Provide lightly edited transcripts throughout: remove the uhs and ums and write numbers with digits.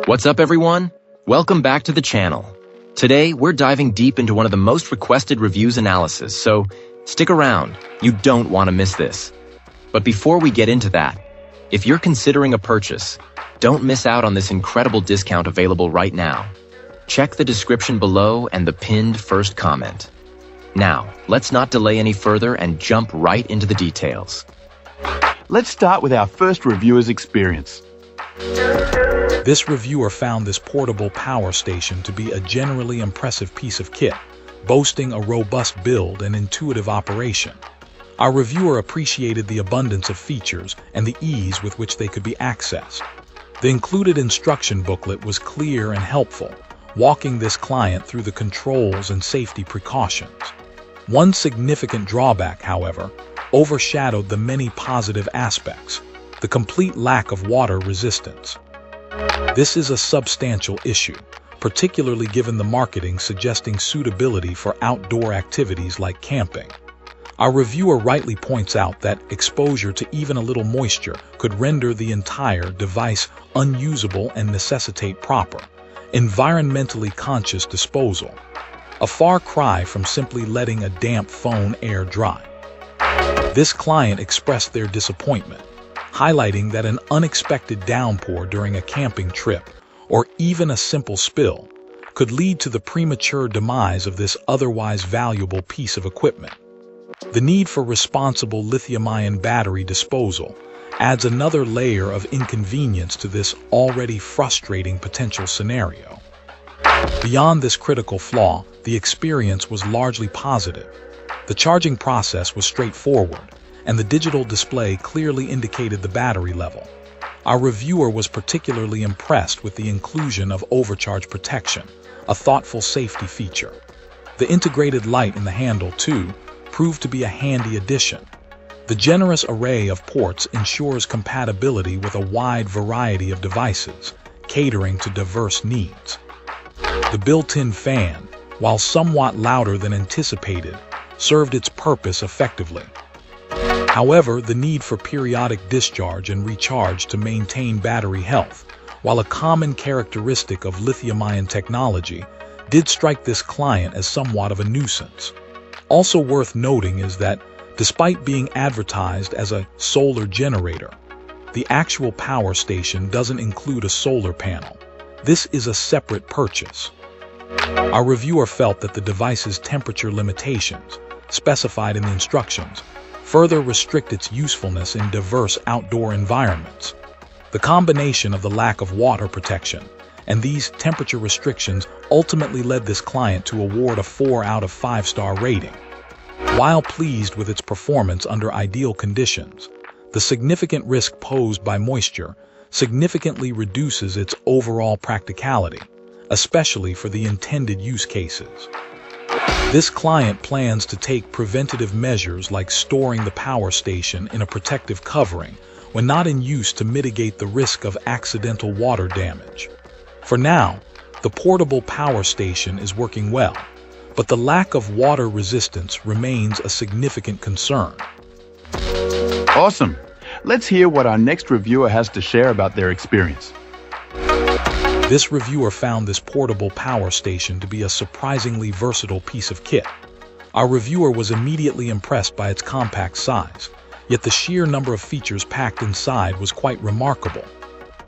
What's up, everyone? Welcome back to the channel. Today, we're diving deep into one of the most requested reviews analysis, so stick around. You don't want to miss this. But before we get into that, if you're considering a purchase, don't miss out on this incredible discount available right now. Check the description below and the pinned first comment. Now, let's not delay any further and jump right into the details. Let's start with our first reviewer's experience. This reviewer found this portable power station to be a generally impressive piece of kit, boasting a robust build and intuitive operation. Our reviewer appreciated the abundance of features and the ease with which they could be accessed. The included instruction booklet was clear and helpful, walking this client through the controls and safety precautions. One significant drawback, however, overshadowed the many positive aspects: the complete lack of water resistance. This is a substantial issue, particularly given the marketing suggesting suitability for outdoor activities like camping. Our reviewer rightly points out that exposure to even a little moisture could render the entire device unusable and necessitate proper, environmentally conscious disposal, a far cry from simply letting a damp phone air dry. This client expressed their disappointment, highlighting that an unexpected downpour during a camping trip, or even a simple spill, could lead to the premature demise of this otherwise valuable piece of equipment. The need for responsible lithium-ion battery disposal adds another layer of inconvenience to this already frustrating potential scenario. Beyond this critical flaw, the experience was largely positive. The charging process was straightforward, and the digital display clearly indicated the battery level. Our reviewer was particularly impressed with the inclusion of overcharge protection, a thoughtful safety feature. The integrated light in the handle, too, proved to be a handy addition. The generous array of ports ensures compatibility with a wide variety of devices, catering to diverse needs. The built-in fan, while somewhat louder than anticipated, served its purpose effectively. However, the need for periodic discharge and recharge to maintain battery health, while a common characteristic of lithium-ion technology, did strike this client as somewhat of a nuisance. Also worth noting is that, despite being advertised as a solar generator, the actual power station doesn't include a solar panel. This is a separate purchase. Our reviewer felt that the device's temperature limitations, specified in the instructions, further restrict its usefulness in diverse outdoor environments. The combination of the lack of water protection and these temperature restrictions ultimately led this client to award a 4 out of 5-star rating. While pleased with its performance under ideal conditions, the significant risk posed by moisture significantly reduces its overall practicality, especially for the intended use cases. This client plans to take preventative measures like storing the power station in a protective covering when not in use to mitigate the risk of accidental water damage. For now, the portable power station is working well, but the lack of water resistance remains a significant concern. Awesome! Let's hear what our next reviewer has to share about their experience. This reviewer found this portable power station to be a surprisingly versatile piece of kit. Our reviewer was immediately impressed by its compact size, yet the sheer number of features packed inside was quite remarkable.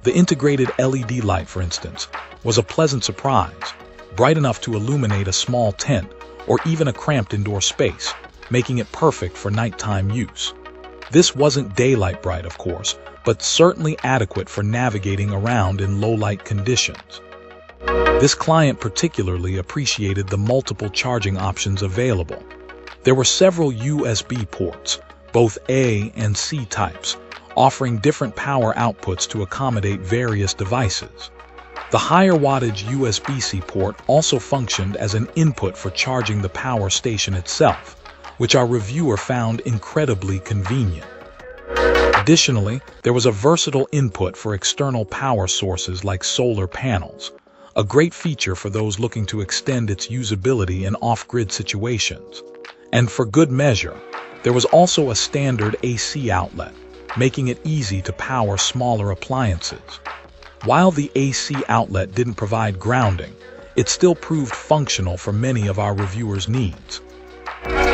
The integrated LED light, for instance, was a pleasant surprise, bright enough to illuminate a small tent or even a cramped indoor space, making it perfect for nighttime use. This wasn't daylight bright, of course, but certainly adequate for navigating around in low-light conditions. This client particularly appreciated the multiple charging options available. There were several USB ports, both A and C types, offering different power outputs to accommodate various devices. The higher wattage USB-C port also functioned as an input for charging the power station itself, which our reviewer found incredibly convenient. Additionally, there was a versatile input for external power sources like solar panels, a great feature for those looking to extend its usability in off-grid situations. And for good measure, there was also a standard AC outlet, making it easy to power smaller appliances. While the AC outlet didn't provide grounding, it still proved functional for many of our reviewers' needs.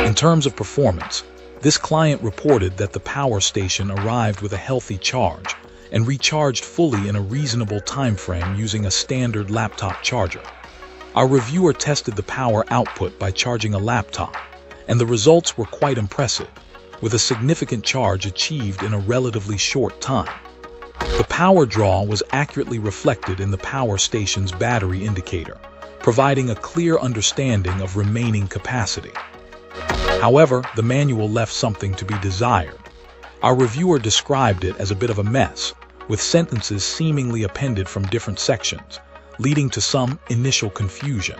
In terms of performance, this client reported that the power station arrived with a healthy charge and recharged fully in a reasonable time frame using a standard laptop charger. Our reviewer tested the power output by charging a laptop, and the results were quite impressive, with a significant charge achieved in a relatively short time. The power draw was accurately reflected in the power station's battery indicator, providing a clear understanding of remaining capacity. However, the manual left something to be desired. Our reviewer described it as a bit of a mess, with sentences seemingly appended from different sections, leading to some initial confusion.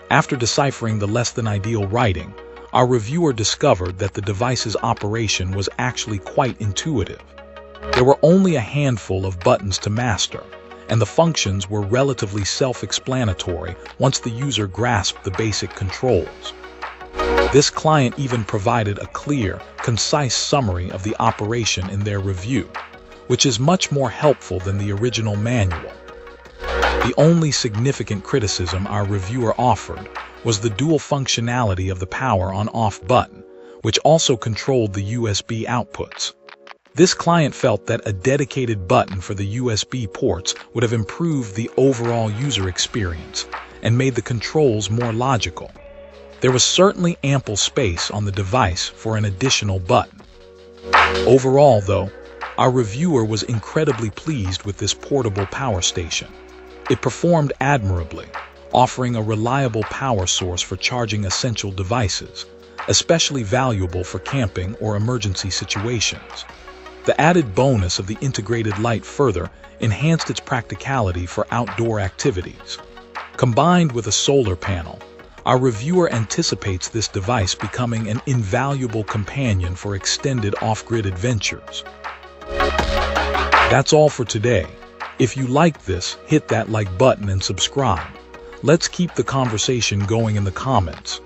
After deciphering the less-than-ideal writing, our reviewer discovered that the device's operation was actually quite intuitive. There were only a handful of buttons to master, and the functions were relatively self-explanatory once the user grasped the basic controls. This client even provided a clear, concise summary of the operation in their review, which is much more helpful than the original manual. The only significant criticism our reviewer offered was the dual functionality of the power on-off button, which also controlled the USB outputs. This client felt that a dedicated button for the USB ports would have improved the overall user experience and made the controls more logical. There was certainly ample space on the device for an additional button. Overall, though, our reviewer was incredibly pleased with this portable power station. It performed admirably, offering a reliable power source for charging essential devices, especially valuable for camping or emergency situations. The added bonus of the integrated light further enhanced its practicality for outdoor activities. Combined with a solar panel, our reviewer anticipates this device becoming an invaluable companion for extended off-grid adventures. That's all for today. If you liked this, hit that like button and subscribe. Let's keep the conversation going in the comments.